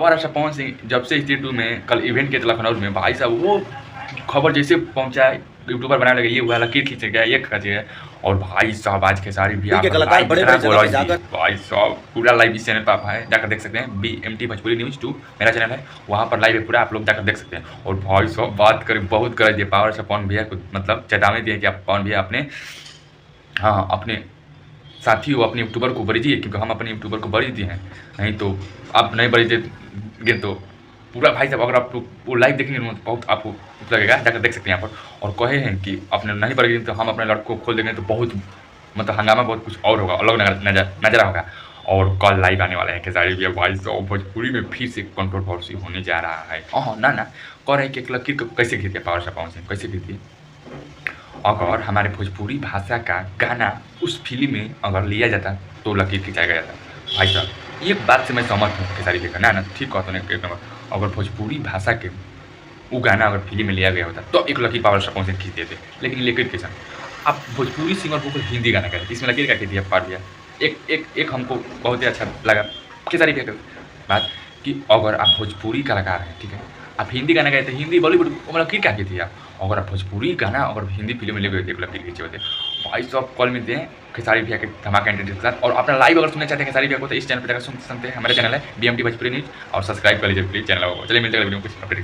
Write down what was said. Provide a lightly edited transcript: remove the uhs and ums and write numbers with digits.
Power star Pawan Singh जब से स्त्री 2 में कल इवेंट किया था लखनऊ में, भाई साहब वो खबर जैसे पहुंचा है, यूट्यूबर बनाने लगे, ये हुआ लकीर खींच गया, ये खींच गया, और भाई साहब आज खेसारी भी के कलाकार बड़े बड़े जगह पे जाकर भाई साहब पूरा लाइव इस चैनल पर आप है जाकर देख सकते हैं। BMT भोजपुरी न्यूज़ 2 मेरा चैनल है, वहाँ पर लाइव है पूरा, आप लोग जाकर देख सकते हैं। और भाई साहब बात करें, बहुत गरज दिए पावर स्टार पवन भैया को, मतलब चेतावनी दी है कि आप पवन भैया अपने अपने साथी हो, अपने यूट्यूबर को बरी दिए, क्योंकि हम अपने यूट्यूबर को बरी दिए हैं, नहीं तो आप नहीं बरी देंगे तो पूरा भाई साहब अगर आप वो लाइव देखेंगे तो बहुत आपको लगेगा, जाकर देख सकते हैं यहाँ पर। और कहे हैं कि अपने नहीं बरी तो हम अपने लड़कों को खोल देंगे तो बहुत मतलब हंगामा बहुत कुछ और होगा, अलग नजर होगा। और कल लाइव आने वाला है खेसारी भैया, भाई साहब भोजपुरी में फिर से कंट्रोवर्सी होने जा रहा है। ना कह रहे हैं कि एक लकीर को कैसे खींच पावर स्टार पवन सिंह, कैसे खींच, अगर हमारे भोजपुरी भाषा का गाना उस फिल्म में अगर लिया जाता तो लकीर खिंचाया गया था। भाई साहब एक बात से मैं सहमत हूँ खेसारी भैया का, ना ठीक कहते हैं एक नंबर, अगर भोजपुरी भाषा के वो गाना अगर फिल्म में लिया गया होता तो एक लकीर पावर स्टार पवन सिंह खींच देते, लेकिन लकीर के साथ आप भोजपुरी सिंगर को हिंदी गाना करें, इसमें लकीर का खींच दिया, पार दिया। एक हमको बहुत ही अच्छा लगा खेसारी भैया की बात कि अगर आप भोजपुरी कलाकार हैं, ठीक है, आप हिंदी गाना गाए थे, हिंदी बॉलीवुड लकीर क्या की थी आप, अगर आप भोजपुरी गाना अगर हिंदी फिल्म में ले गए थे लकीर खींचे होते। भाई साहब कॉल मिलते हैं खेसारी भैया के धमाका एंटरटेनमेंट के साथ। और अपना लाइव अगर सुनना चाहते हैं खेसारी भैया को तो इस चैनल पर जाकर सुन सकते हैं, हमारे चैनल है BMT भोजपुरी न्यूज़, और सब्सक्राइब कर लीजिए प्लीज चैनल को। चलिए मिलते हैं वीडियो कुछ अपडेट।